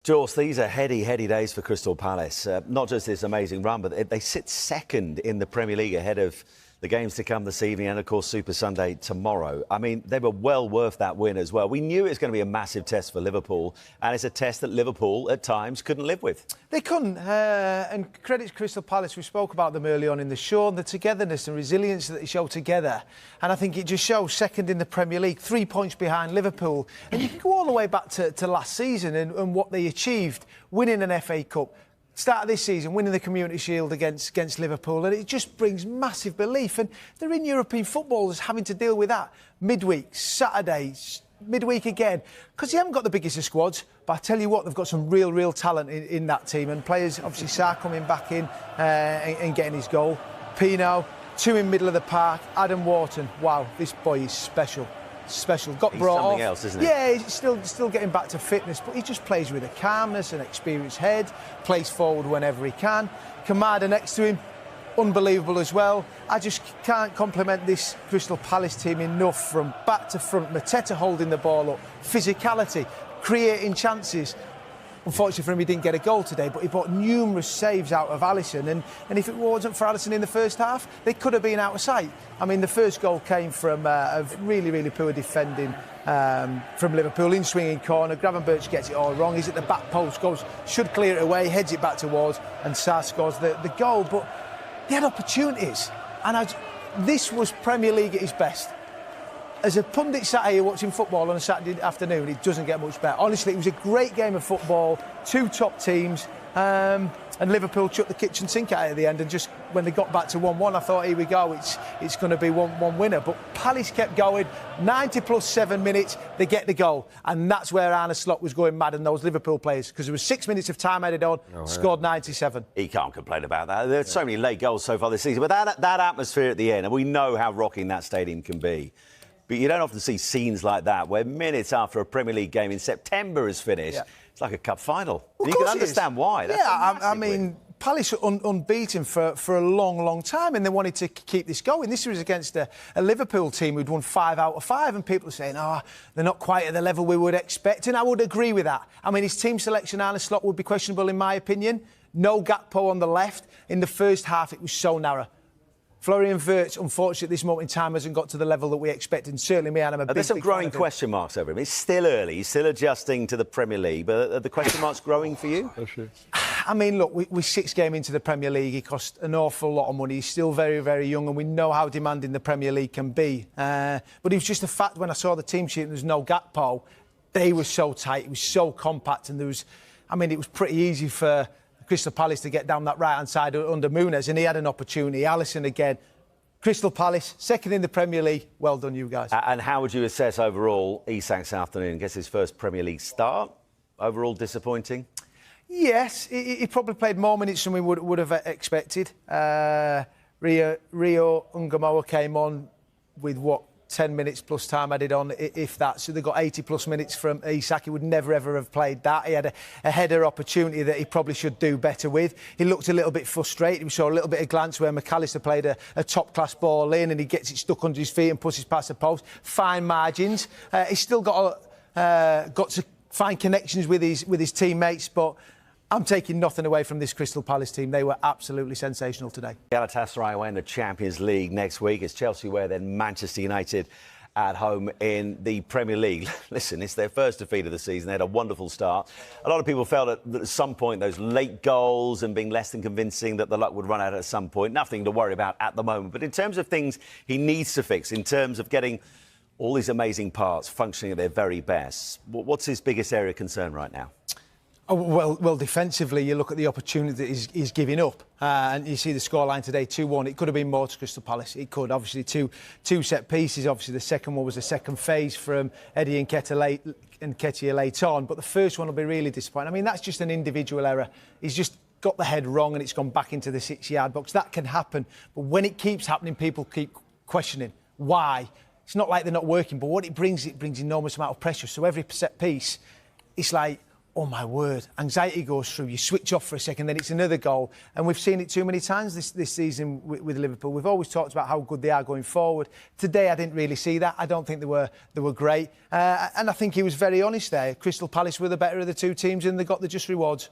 Jorse, these are heady days for Crystal Palace. Not just this amazing run, but they sit second in the Premier League ahead of the games to come this evening and, of course, Super Sunday tomorrow. I mean, they were well worth that win as well. We knew it was going to be a massive test for Liverpool, and it's a test that Liverpool, at times, couldn't live with. They couldn't, and credit to Crystal Palace. We spoke about them early on in the show, and the togetherness and resilience that they show together. And I think it just shows second in the Premier League, 3 points behind Liverpool. And you can go all the way back to last season and what they achieved, winning an FA Cup. Start of this season, winning the Community Shield against Liverpool, and it just brings massive belief. And they're in European football, having to deal with that midweek, Saturdays, midweek again, because they haven't got the biggest of squads. But I tell you what, they've got some real talent in that team, and players, obviously Sarr coming back in and getting his goal. Pino, two in middle of the park. Adam Wharton, wow, this boy is special. Got he's brought off. Something else, isn't he? Yeah, he's still getting back to fitness, but he just plays with a calmness and experienced head, plays forward whenever he can. Kamada next to him, unbelievable as well. I just can't compliment this Crystal Palace team enough from back to front. Mateta holding the ball up, physicality, creating chances. Unfortunately for him, he didn't get a goal today, but he brought numerous saves out of Alisson. And if it wasn't for Alisson in the first half, they could have been out of sight. I mean, the first goal came from a really poor defending from Liverpool, in swinging corner. Gravenberch gets it all wrong. He's at the back post, should clear it away, heads it back towards, and Sarr scores the goal. But they had opportunities, and this was Premier League at its best. As a pundit sat here watching football on a Saturday afternoon, it doesn't get much better. Honestly, it was a great game of football, two top teams, and Liverpool chucked the kitchen sink out at the end, and just when they got back to 1-1, I thought, here we go, it's going to be one winner. But Palace kept going, 90 plus 7 minutes, they get the goal, and that's where arneslot was going mad, and those Liverpool players, because there was 6 minutes of time added on, scored 97. He can't complain about that. There's so many late goals so far this season, but that atmosphere at the end, and we know how rocking that stadium can be. But you don't often see scenes like that, where minutes after a Premier League game in September is finished, it's like a cup final. Well, you can understand why. That's I mean, Palace are unbeaten for a long time, and they wanted to keep this going. This was against a Liverpool team who'd won 5 out of 5, and people are saying, they're not quite at the level we would expect, and I would agree with that. I mean, his team selection, arneslot, would be questionable in my opinion. No Gakpo on the left. In the first half, it was so narrow. Florian Wirtz, unfortunately, at this moment in time, hasn't got to the level that we expected. And certainly, me and I'm a big fan. There's some growing question marks over him. It's still early. He's still adjusting to the Premier League. But are the question marks growing for you? I mean, look, we're 6 games into the Premier League. He cost an awful lot of money. He's still very young, and we know how demanding the Premier League can be. But it was just a fact when I saw the team sheet and there was no Gakpo. They were so tight. It was so compact. And it was pretty easy for Crystal Palace to get down that right-hand side under Muniz, and he had an opportunity. Alisson again. Crystal Palace, second in the Premier League. Well done, you guys. And how would you assess overall Isak this afternoon? Gets his first Premier League start. Overall disappointing? Yes, he probably played more minutes than we would have expected. Rio Ungamoa came on with 10 minutes plus time added on, if that. So they got 80 plus minutes from Isak. He would never, ever have played that. He had a header opportunity that he probably should do better with. He looked a little bit frustrated. We saw a little bit of glance where McAllister played a top-class ball in, and he gets it stuck under his feet and pushes past the post. Fine margins. He's still got to find connections with his teammates, but I'm taking nothing away from this Crystal Palace team. They were absolutely sensational today. Galatasaray away in the Champions League next week. It's Chelsea away, then Manchester United at home in the Premier League. Listen, it's their first defeat of the season. They had a wonderful start. A lot of people felt that at some point those late goals and being less than convincing that the luck would run out at some point. Nothing to worry about at the moment. But in terms of things he needs to fix, in terms of getting all these amazing parts functioning at their very best, what's his biggest area of concern right now? Well, defensively, you look at the opportunity that he's giving up, and you see the scoreline today, 2-1. It could have been more to Crystal Palace. It could. Obviously, two set pieces. Obviously, the second one was a second phase from Eddie Nketiah late on, but the first one will be really disappointing. I mean, that's just an individual error. He's just got the head wrong, and it's gone back into the 6-yard box. That can happen, but when it keeps happening, people keep questioning why. It's not like they're not working, but what it brings enormous amount of pressure. So every set piece, it's like, oh my word, anxiety goes through, you switch off for a second, then it's another goal. And we've seen it too many times this season with Liverpool. We've always talked about how good they are going forward. Today I didn't really see that. I don't think they were great. And I think he was very honest there. Crystal Palace were the better of the two teams and they got the just rewards.